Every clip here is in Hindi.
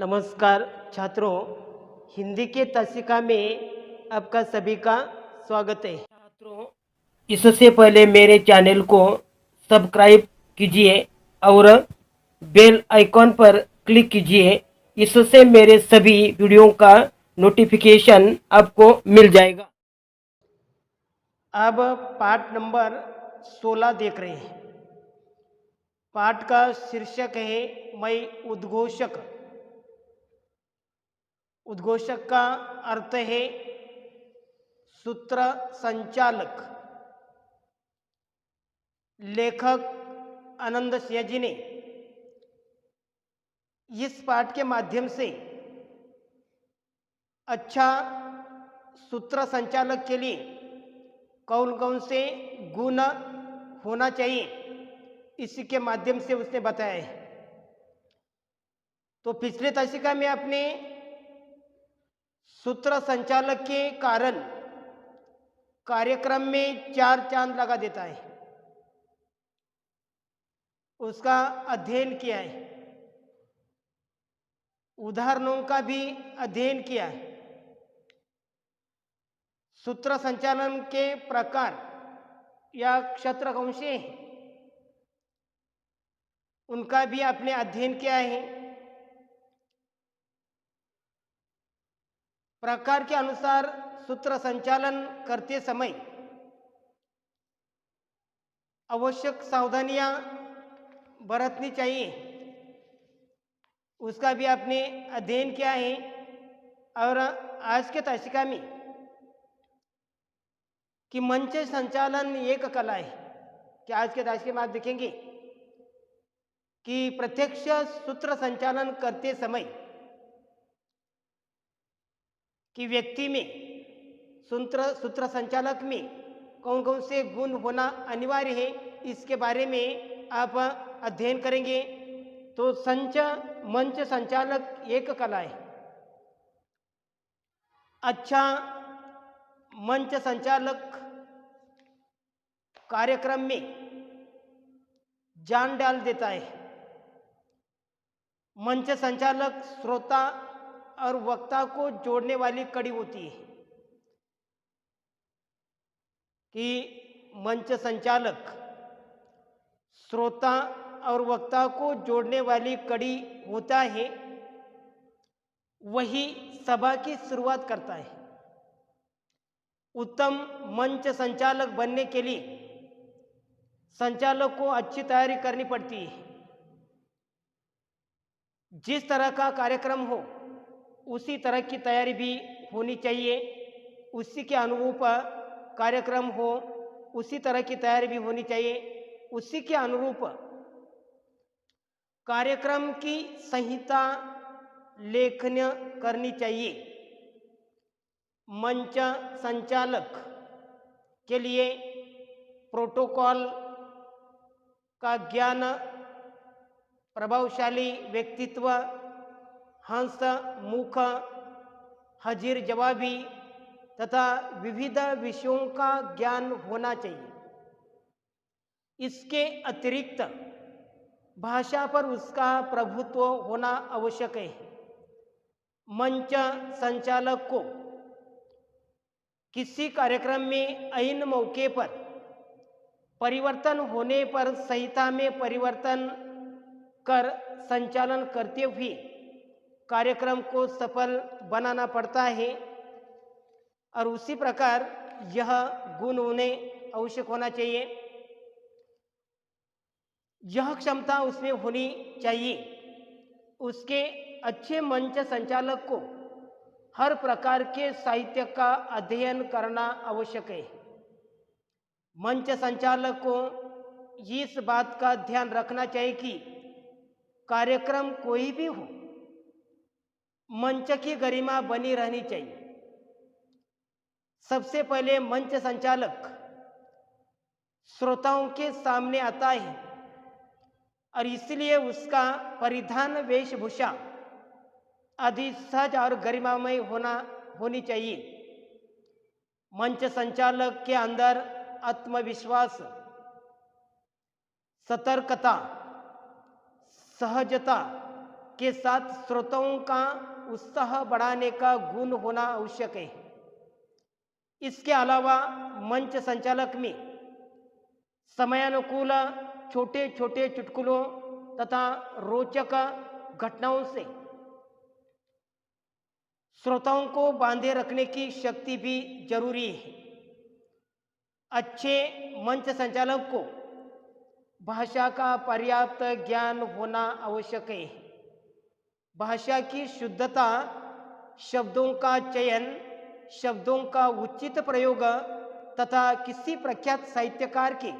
नमस्कार छात्रों, हिंदी के तासिका में आपका सभी का स्वागत है। छात्रों, इससे पहले मेरे चैनल को सब्सक्राइब कीजिए और बेल आइकॉन पर क्लिक कीजिए। इससे मेरे सभी वीडियो का नोटिफिकेशन आपको मिल जाएगा। अब पाठ नंबर 16 देख रहे हैं। पाठ का शीर्षक है मैं उद्घोषक। उद्घोषक का अर्थ है सूत्र संचालक। लेखक आनंद सिंह जी ने इस पाठ के माध्यम से अच्छा सूत्र संचालक के लिए कौन कौन से गुण होना चाहिए, इसी के माध्यम से उसने बताया है। तो पिछले तासिका में आपने सूत्र संचालक के कारण कार्यक्रम में 4 चांद लगा देता है, उसका अध्ययन किया है, उदाहरणों का भी अध्ययन किया है। सूत्र संचालन के प्रकार या क्षेत्र कौन से हैं, उनका भी आपने अध्ययन किया है। प्रकार के अनुसार सूत्र संचालन करते समय आवश्यक सावधानियां बरतनी चाहिए, उसका भी आपने अध्ययन किया है। और आज के तासिका में कि मंच संचालन एक कला है, कि आज के तासिका में आप देखेंगे कि प्रत्यक्ष सूत्र संचालन करते समय कि व्यक्ति में सूत्र संचालक में कौन कौन से गुण होना अनिवार्य है, इसके बारे में आप अध्ययन करेंगे। तो मंच संचालक एक कला है। अच्छा मंच संचालक कार्यक्रम में जान डाल देता है। मंच संचालक श्रोता और वक्ता को जोड़ने वाली कड़ी होती है। कि मंच संचालक श्रोता और वक्ता को जोड़ने वाली कड़ी होता है, वही सभा की शुरुआत करता है। उत्तम मंच संचालक बनने के लिए संचालक को अच्छी तैयारी करनी पड़ती है। जिस तरह का कार्यक्रम हो उसी तरह की तैयारी भी होनी चाहिए, उसी के अनुरूप कार्यक्रम हो उसी तरह की तैयारी भी होनी चाहिए, उसी के अनुरूप कार्यक्रम की संहिता लेखन करनी चाहिए। मंच संचालक के लिए प्रोटोकॉल का ज्ञान, प्रभावशाली व्यक्तित्व, हंस मुख, हाजिर जवाबी तथा विविध विषयों का ज्ञान होना चाहिए। इसके अतिरिक्त भाषा पर उसका प्रभुत्व होना आवश्यक है। मंच संचालक को किसी कार्यक्रम में ऐन मौके पर परिवर्तन होने पर संहिता में परिवर्तन कर संचालन करते हुए कार्यक्रम को सफल बनाना पड़ता है। और उसी प्रकार यह गुण उन्हें आवश्यक होना चाहिए, यह क्षमता उसमें होनी चाहिए। उसके अच्छे मंच संचालक को हर प्रकार के साहित्य का अध्ययन करना आवश्यक है। मंच संचालक को इस बात का ध्यान रखना चाहिए कि कार्यक्रम कोई भी हो, मंच की गरिमा बनी रहनी चाहिए। सबसे पहले मंच संचालक श्रोताओं के सामने आता है और इसलिए उसका परिधान, वेशभूषा आदि सहज और गरिमामय होनी चाहिए। मंच संचालक के अंदर आत्मविश्वास, सतर्कता, सहजता के साथ श्रोताओं का उत्साह बढ़ाने का गुण होना आवश्यक है। इसके अलावा मंच संचालक में समयानुकूल छोटे छोटे चुटकुलों तथा रोचक घटनाओं से श्रोताओं को बांधे रखने की शक्ति भी जरूरी है। अच्छे मंच संचालक को भाषा का पर्याप्त ज्ञान होना आवश्यक है। भाषा की शुद्धता, शब्दों का चयन, शब्दों का उचित प्रयोग तथा किसी प्रख्यात साहित्यकार के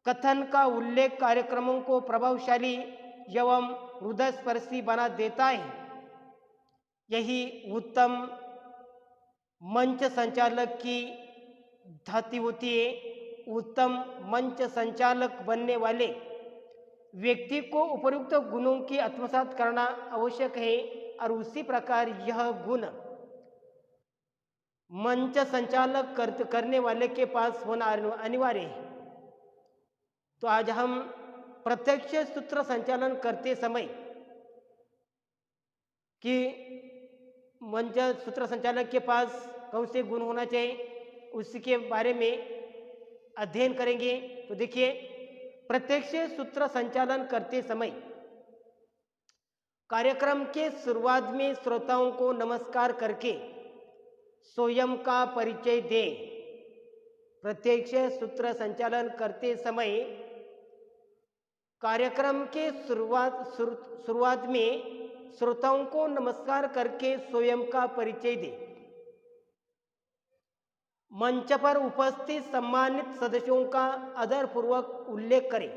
कथन का उल्लेख कार्यक्रमों को प्रभावशाली एवं हृदयस्पर्शी बना देता है। यही उत्तम मंच संचालक की धाती होती है। उत्तम मंच संचालक बनने वाले व्यक्ति को उपयुक्त गुणों की आत्मसात करना आवश्यक है और उसी प्रकार यह गुण मंच संचालक करने वाले के पास होना अनिवार्य है। तो आज हम प्रत्यक्ष सूत्र संचालन करते समय कि मंच सूत्र संचालक के पास कौन से गुण होना चाहिए उसके बारे में अध्ययन करेंगे। तो देखिए, प्रत्यक्ष सूत्र संचालन करते समय कार्यक्रम के शुरुआत में श्रोताओं को नमस्कार करके स्वयं का परिचय दें। प्रत्यक्ष सूत्र संचालन करते समय कार्यक्रम के शुरुआत में श्रोताओं को नमस्कार करके स्वयं का परिचय दें। मंच पर उपस्थित सम्मानित सदस्यों का आदरपूर्वक उल्लेख करें।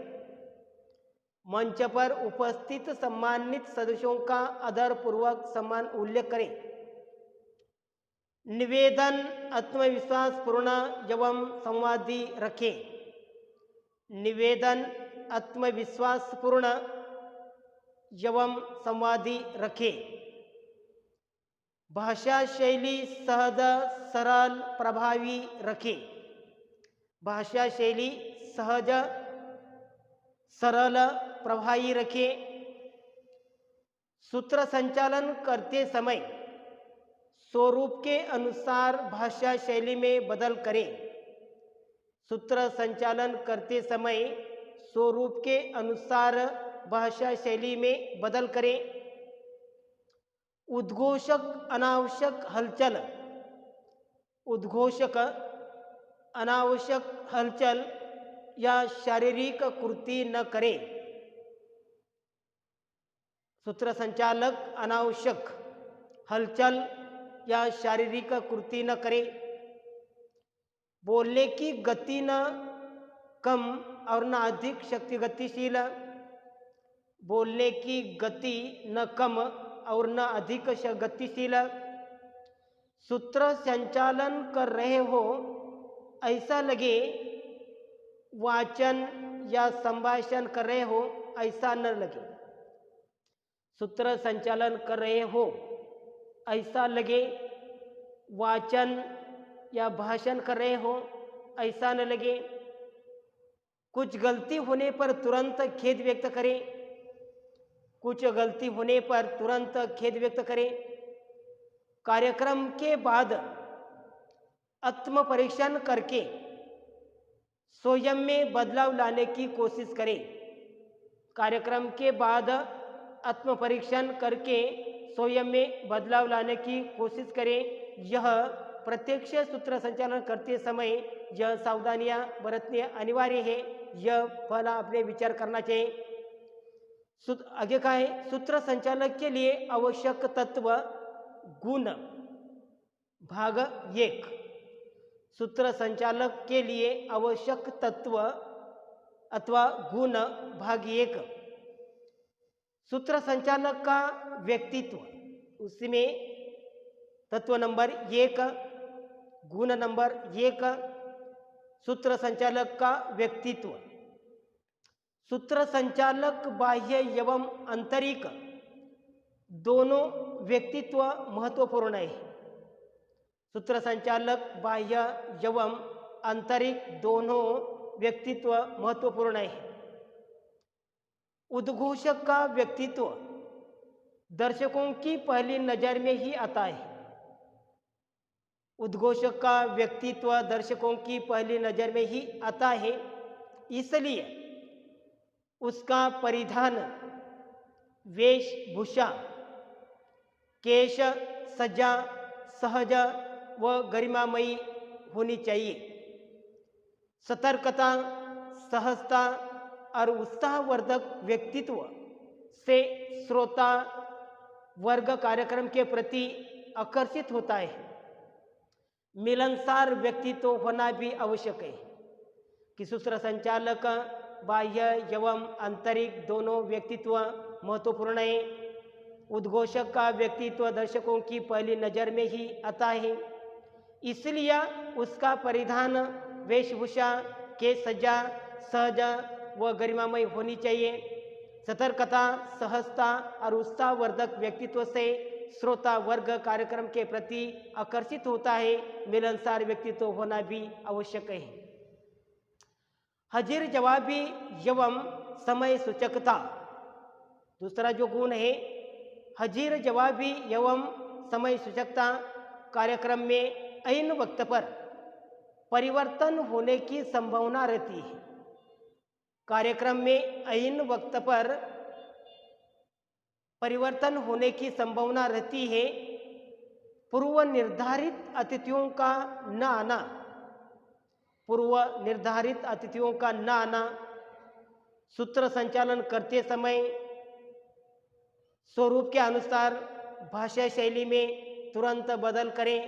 मंच पर उपस्थित सम्मानित सदस्यों का आदरपूर्वक उल्लेख करें। निवेदन आत्मविश्वासपूर्ण एवं संवादी रखें। निवेदन आत्मविश्वासपूर्ण एवं संवादी रखें। भाषा शैली सहज, सरल, प्रभावी रखें। भाषा शैली सहज, सरल, प्रभावी रखें। सूत्र संचालन करते समय स्वरूप के अनुसार भाषा शैली में बदल करें। सूत्र संचालन करते समय स्वरूप के अनुसार भाषा शैली में बदल करें। उद्घोषक अनावश्यक हलचल, उद्घोषक अनावश्यक हलचल या शारीरिक कृति न करें। सूत्र संचालक अनावश्यक हलचल या शारीरिक कृति न करें। बोलने की गति न कम और न अधिक शक्ति गतिशील। बोलने की गति न कम और न अधिक गतिशील। सूत्र संचालन कर रहे हो ऐसा लगे वाचन या संभाषण कर रहे हो ऐसा न लगे। सूत्र संचालन कर रहे हो ऐसा लगे वाचन या भाषण कर रहे हो ऐसा न लगे। कुछ गलती होने पर तुरंत खेद व्यक्त करें। कुछ गलती होने पर तुरंत खेद व्यक्त करें। कार्यक्रम के बाद आत्म परीक्षण करके स्वयं में बदलाव लाने की कोशिश करें। कार्यक्रम के बाद आत्म परीक्षण करके स्वयं में बदलाव लाने की कोशिश करें। यह प्रत्यक्ष सूत्र संचालन करते समय यह सावधानियां बरतनी अनिवार्य है। यह पहला अपने विचार करना चाहिए। आगे का है सूत्र संचालक के लिए आवश्यक तत्व गुण भाग 1। सूत्र संचालक के लिए आवश्यक तत्व अथवा गुण भाग 1। सूत्र संचालक का व्यक्तित्व, उसमें तत्व नंबर 1, गुण नंबर 1, सूत्र संचालक का व्यक्तित्व। सूत्र संचालक बाह्य एवं आंतरिक दोनों व्यक्तित्व महत्वपूर्ण है। सूत्र संचालक बाह्य एवं आंतरिक दोनों व्यक्तित्व महत्वपूर्ण है। उद्घोषक का व्यक्तित्व दर्शकों की पहली नज़र में ही आता है। उद्घोषक का व्यक्तित्व दर्शकों की पहली नज़र में ही आता है, इसलिए उसका परिधान, वेशभूषा, केश सज्जा सहज व गरिमामयी होनी चाहिए। सतर्कता, सहजता और उत्साहवर्धक व्यक्तित्व से श्रोता वर्ग कार्यक्रम के प्रति आकर्षित होता है। मिलनसार व्यक्तित्व होना भी आवश्यक है कि सूत्र संचालक बाह्य एवं आंतरिक दोनों व्यक्तित्व महत्वपूर्ण है। उद्घोषक का व्यक्तित्व दर्शकों की पहली नज़र में ही आता है, इसलिए उसका परिधान, वेशभूषा के सज्जा सहज व गरिमामय होनी चाहिए। सतर्कता, सहजता और उत्साहवर्धक व्यक्तित्व से श्रोता वर्ग कार्यक्रम के प्रति आकर्षित होता है। मिलनसार व्यक्तित्व होना भी आवश्यक है। हाजिर जवाबी एवं समय सूचकता, दूसरा जो गुण है हाजिर जवाबी एवं समय सूचकता। कार्यक्रम में ऐन वक्त पर परिवर्तन होने की संभावना रहती है। कार्यक्रम में ऐन वक्त पर परिवर्तन होने की संभावना रहती है। पूर्व निर्धारित अतिथियों का न आना, पूर्व निर्धारित अतिथियों का न आना, सूत्र संचालन करते समय स्वरूप के अनुसार भाषा शैली में तुरंत बदल करें।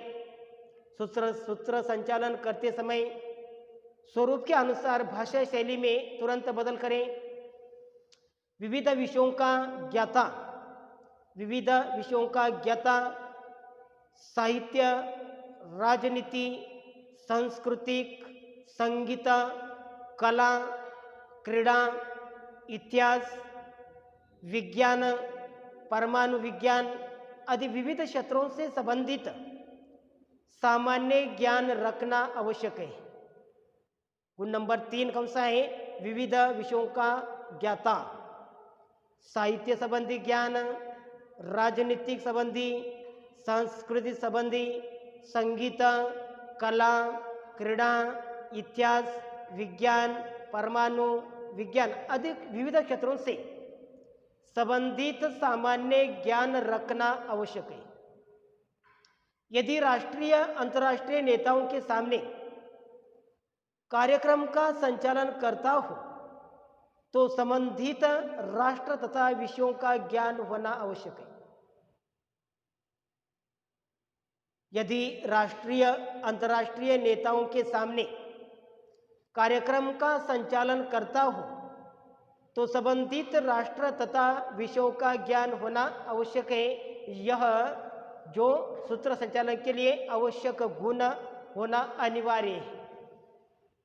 सूत्र संचालन करते समय स्वरूप के अनुसार भाषा शैली में तुरंत बदल करें। विविध विषयों का ज्ञाता, विविध विषयों का ज्ञाता, साहित्य, राजनीति, सांस्कृतिक, संगीत, कला, क्रीड़ा, इतिहास, विज्ञान, परमाणु विज्ञान आदि विविध क्षेत्रों से संबंधित सामान्य ज्ञान रखना आवश्यक है। गुण नंबर 3 कौन सा है? विविध विषयों का ज्ञाता, साहित्य संबंधी ज्ञान, राजनीतिक संबंधी, सांस्कृतिक संबंधी, संगीत, कला, क्रीड़ा, इतिहास, विज्ञान, परमाणु विज्ञान आदि विविध क्षेत्रों से संबंधित सामान्य ज्ञान रखना आवश्यक है। यदि राष्ट्रीय अंतर्राष्ट्रीय नेताओं के सामने कार्यक्रम का संचालन करता हो तो संबंधित राष्ट्र तथा विषयों का ज्ञान होना आवश्यक है। यदि राष्ट्रीय अंतर्राष्ट्रीय नेताओं के सामने कार्यक्रम का संचालन करता हो तो संबंधित राष्ट्र तथा विषयों का ज्ञान होना आवश्यक है। यह जो सूत्र संचालन के लिए आवश्यक गुण होना अनिवार्य है।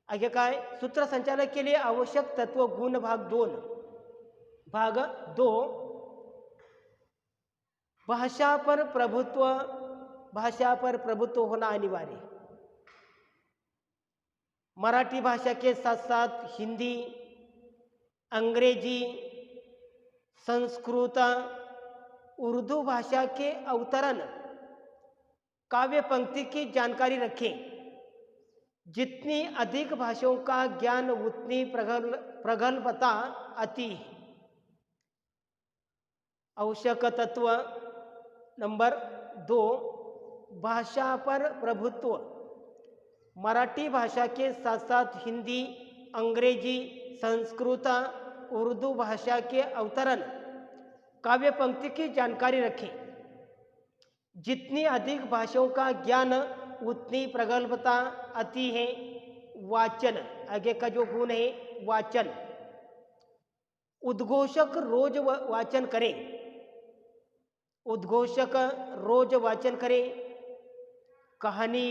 आगे का है सूत्र संचालन के लिए आवश्यक तत्व गुण भाग 2। भाषा पर प्रभुत्व होना अनिवार्य है। मराठी भाषा के साथ साथ हिंदी, अंग्रेजी, संस्कृत, उर्दू भाषा के अवतरण, काव्य पंक्ति की जानकारी रखें। जितनी अधिक भाषाओं का ज्ञान उतनी प्रगल्भता आती है। आवश्यक तत्व नंबर 2, भाषा पर प्रभुत्व। मराठी भाषा के साथ साथ हिंदी, अंग्रेजी, संस्कृत, उर्दू भाषा के अवतरण, काव्य पंक्ति की जानकारी रखें। जितनी अधिक भाषाओं का ज्ञान उतनी प्रगल्भता आती है। वाचन, आगे का जो गुण है वाचन। उद्घोषक रोज वाचन करें। उद्घोषक रोज वाचन करें। कहानी,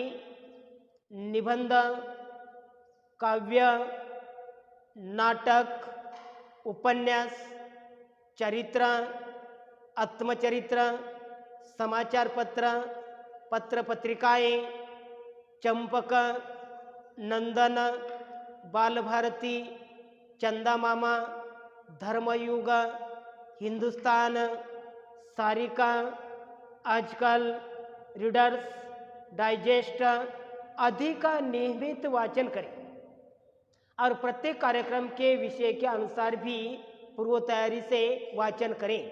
निबंध, काव्य, नाटक, उपन्यास, चरित्र, आत्मचरित्र, समाचार पत्र, पत्र पत्रिकाएं, चंपक, नंदन, बाल भारती, चंदा मामा, धर्मयुग, हिंदुस्तान, सारिका, आजकल, रीडर्स डाइजेस्ट आदि का नियमित वाचन करें और प्रत्येक कार्यक्रम के विषय के अनुसार भी पूर्व तैयारी से वाचन करें।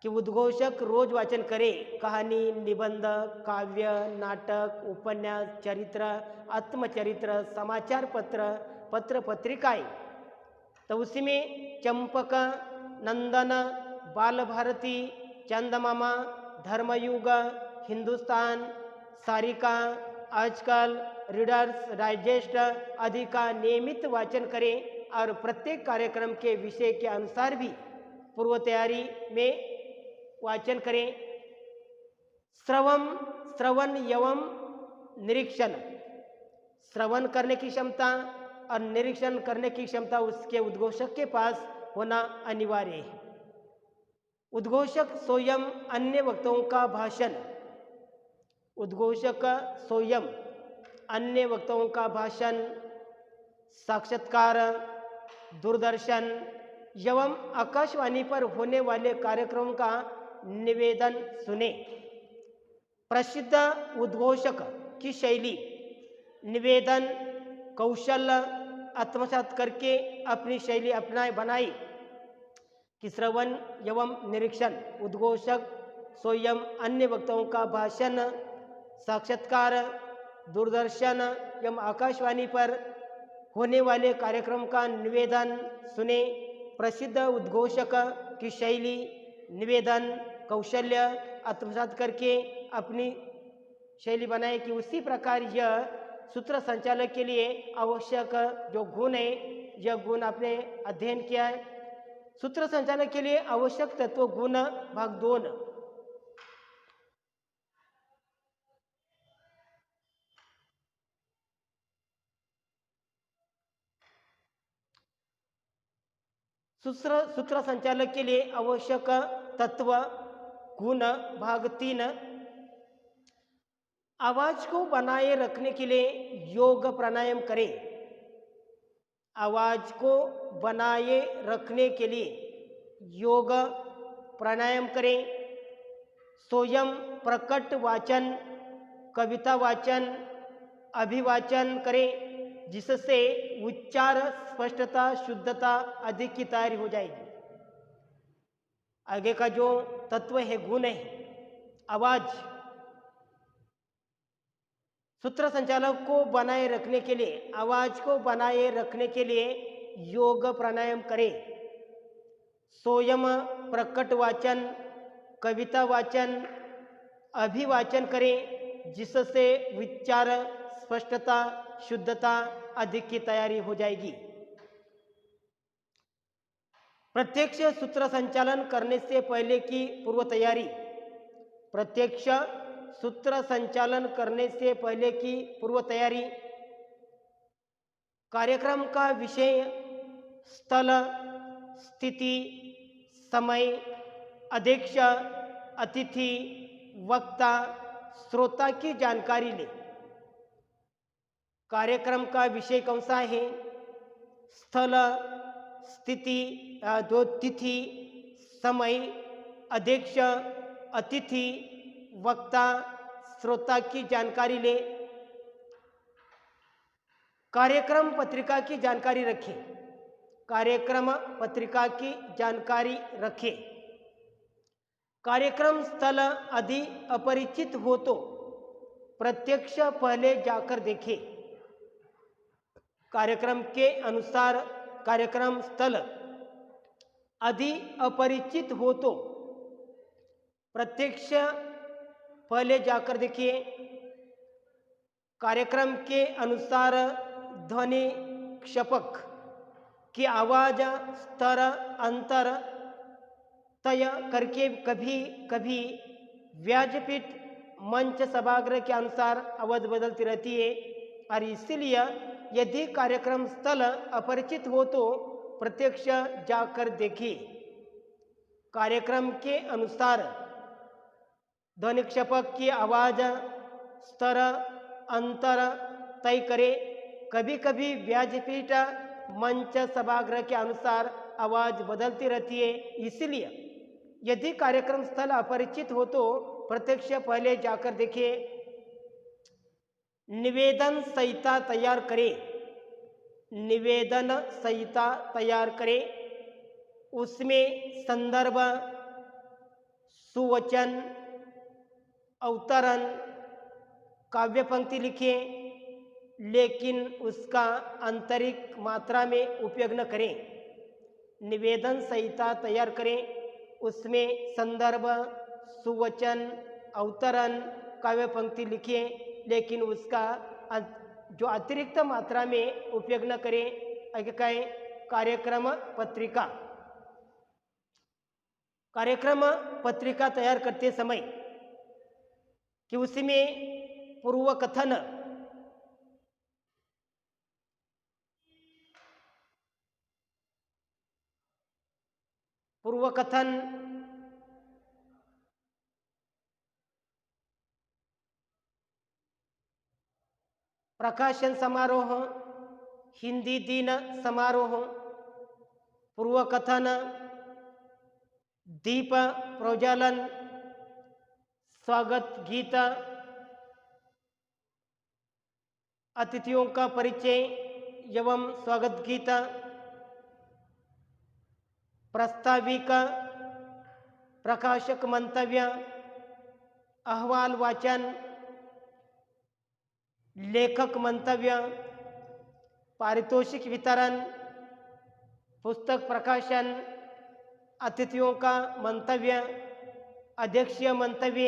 कि उद्घोषक रोज वाचन करें कहानी, निबंध, काव्य, नाटक, उपन्यास, चरित्र, आत्मचरित्र, समाचार पत्र, पत्र पत्रिकाएं। तो उसमें चंपक, नंदन, बाल भारती, चंदमामा, धर्मयुग, हिंदुस्तान, सारिका, आजकल, रीडर्स डाइजेस्ट आदि का नियमित वाचन करें और प्रत्येक कार्यक्रम के विषय के अनुसार भी पूर्व तैयारी में वाचन करें। श्रवण एवं निरीक्षण, श्रवण करने की क्षमता और निरीक्षण करने की क्षमता उसके उद्घोषक के पास होना अनिवार्य है। उद्घोषक स्वयं अन्य वक्ताओं का भाषण, उद्घोषक स्वयं अन्य वक्ताओं का भाषण, साक्षात्कार, दूरदर्शन एवं आकाशवाणी पर होने वाले कार्यक्रमों का निवेदन सुने। प्रसिद्ध उद्घोषक की शैली, निवेदन कौशल आत्मसात करके अपनी शैली अपनाए बनाई। कि श्रवण एवं निरीक्षण, उद्घोषक स्वयं अन्य वक्ताओं का भाषण, साक्षात्कार, दूरदर्शन एवं आकाशवाणी पर होने वाले कार्यक्रम का निवेदन सुने। प्रसिद्ध उद्घोषक की शैली, निवेदन कौशल्य आत्मसात करके अपनी शैली बनाए। कि उसी प्रकार यह सूत्र संचालक के लिए आवश्यक जो गुण है, यह गुण आपने अध्ययन किया है। सूत्र संचालक के लिए आवश्यक तत्व गुण भाग 2। सूत्र संचालक के लिए आवश्यक तत्व गुण भाग 3। आवाज को बनाए रखने के लिए योग प्राणायाम करें। आवाज को बनाए रखने के लिए योग प्राणायाम करें। स्वयं प्रकट वाचन, कविता वाचन, अभिवाचन करें, जिससे उच्चार स्पष्टता, शुद्धता अधिक की तैयारी हो जाएगी। आगे का जो तत्व है, गुण है, आवाज, सूत्र संचालक को बनाए रखने के लिए, आवाज को बनाए रखने के लिए योग प्राणायाम करें। स्वयं प्रकट वाचन, कविता वाचन, अभिवाचन करें, जिससे विचार स्पष्टता, शुद्धता अधिक की तैयारी हो जाएगी। प्रत्यक्ष सूत्र संचालन करने से पहले की पूर्व तैयारी, प्रत्यक्ष सूत्र संचालन करने से पहले की पूर्व तैयारी। कार्यक्रम का विषय, स्थल, स्थिति, समय, अध्यक्ष, अतिथि, वक्ता, श्रोता की जानकारी ले। कार्यक्रम का विषय कौन सा है, स्थल, स्थिति, जो तिथि, समय, अध्यक्ष, अतिथि, वक्ता, श्रोता की जानकारी ले। कार्यक्रम पत्रिका की जानकारी रखें। कार्यक्रम पत्रिका की जानकारी रखें। कार्यक्रम स्थल आदि अपरिचित हो तो प्रत्यक्ष पहले जाकर देखें। कार्यक्रम के अनुसार कार्यक्रम स्थल आदि अपरिचित हो तो प्रत्यक्ष पहले जाकर देखिए। कार्यक्रम के अनुसार ध्वनि क्षपक की आवाज स्तर अंतर तय करके कभी कभी व्यासपीठ मंच सभागृह के अनुसार आवाज बदलती रहती है। और इसीलिए यदि कार्यक्रम स्थल अपरिचित हो तो प्रत्यक्ष जाकर देखिए। कार्यक्रम के अनुसार ध्वनि क्षपक की आवाज स्तर अंतर तय करे। कभी कभी व्यासपीठ मंच सभागृह के अनुसार आवाज बदलती रहती है। इसलिए यदि कार्यक्रम स्थल अपरिचित हो तो प्रत्यक्ष पहले जाकर देखिए। निवेदन संहिता तैयार करें। निवेदन संहिता तैयार करें, उसमें संदर्भ, सुवचन, अवतरण, काव्य पंक्ति लिखें, लेकिन उसका आंतरिक मात्रा में उपयोग न करें। निवेदन संहिता तैयार करें, उसमें संदर्भ, सुवचन, अवतरण, काव्य पंक्ति लिखें, लेकिन उसका जो अतिरिक्त मात्रा में उपयोग न करें। आगे का है कार्यक्रम पत्रिका। कार्यक्रम पत्रिका तैयार करते समय कि उसमें पूर्व कथन, पूर्व कथन, प्रकाशन समारोह, हिंदी दिन समारोह, पूर्व कथन, दीप प्रज्वलन, स्वागत गीत, अतिथियों का परिचय एवं स्वागत गीत, प्रस्ताविक, प्रकाशक मंतव्य, अहवाल वाचन, लेखक मंतव्य, पारितोषिक वितरण, पुस्तक प्रकाशन, अतिथियों का मंतव्य, अध्यक्षीय मंतव्य,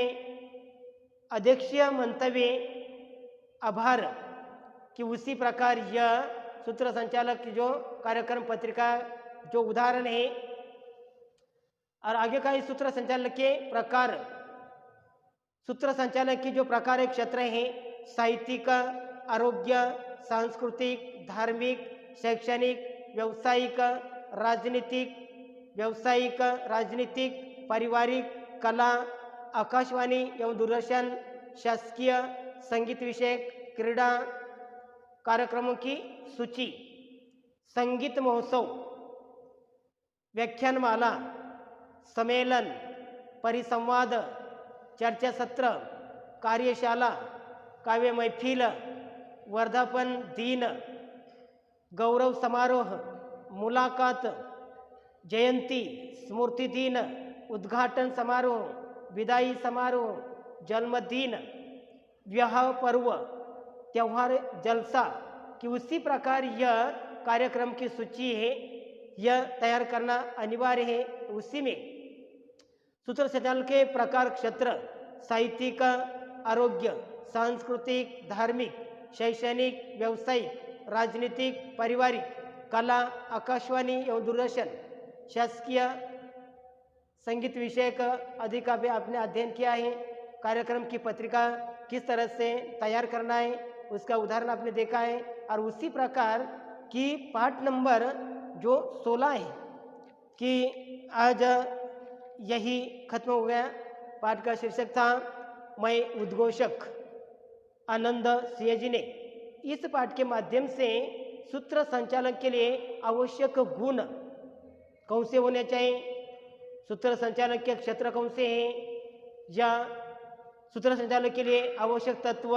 अध्यक्षीय मंतव्य, आभार। कि उसी प्रकार यह सूत्र संचालक की जो कार्यक्रम पत्रिका जो उदाहरण है। और आगे का इस सूत्र संचालक के प्रकार, सूत्र संचालक की जो प्रकार एक क्षेत्र है, साहित्यिक, आरोग्य, सांस्कृतिक, धार्मिक, शैक्षणिक, व्यावसायिक, राजनीतिक, व्यावसायिक, राजनीतिक, पारिवारिक, कला, आकाशवाणी एवं दूरदर्शन, शासकीय, संगीत विषयक, क्रीड़ा कार्यक्रमों की सूची, संगीत महोत्सव, व्याख्यानमाला, सम्मेलन, परिसंवाद, चर्चा सत्र, कार्यशाला, काव्य महफिल, वर्धापन दिन, गौरव समारोह, मुलाकात, जयंती, स्मृति दिन, उद्घाटन समारोह, विदाई समारोह, जन्मदिन, विवाह पर्व, त्यौहार, जलसा। कि उसी प्रकार यह कार्यक्रम की सूची है, यह तैयार करना अनिवार्य है। उसी में सूत्र संचालन के प्रकार क्षेत्र, साहित्यिक, आरोग्य, सांस्कृतिक, धार्मिक, शैक्षणिक, व्यावसायिक, राजनीतिक, पारिवारिक, कला, आकाशवाणी एवं दूरदर्शन, शासकीय, संगीत विषयक अधिक आपने अध्ययन किया है। कार्यक्रम की पत्रिका किस तरह से तैयार करना है उसका उदाहरण आपने देखा है। और उसी प्रकार की पाठ नंबर जो 16 है कि आज यही खत्म हो गया। पाठ का शीर्षक था मैं उद्घोषक, आनंद सिंह जी ने। इस पाठ के माध्यम से सूत्र संचालन के लिए आवश्यक गुण कौन से होने चाहिए, सूत्र संचालन के क्षेत्र कौन से हैं, या सूत्र संचालन के लिए आवश्यक तत्व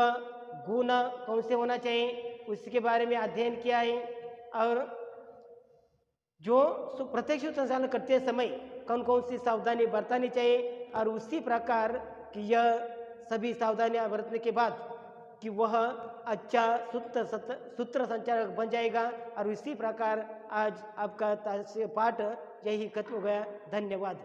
गुण कौन से होना चाहिए, उसके बारे में अध्ययन किया है। और जो प्रत्यक्ष सूत्र संचालन करते समय कौन कौन सी सावधानी बरतनी चाहिए, और उसी प्रकार की यह सभी सावधानियां बरतने के बाद कि वह अच्छा सूत्र संचालक बन जाएगा। और इसी प्रकार आज आपका पाठ यही खत्म हो गया। धन्यवाद।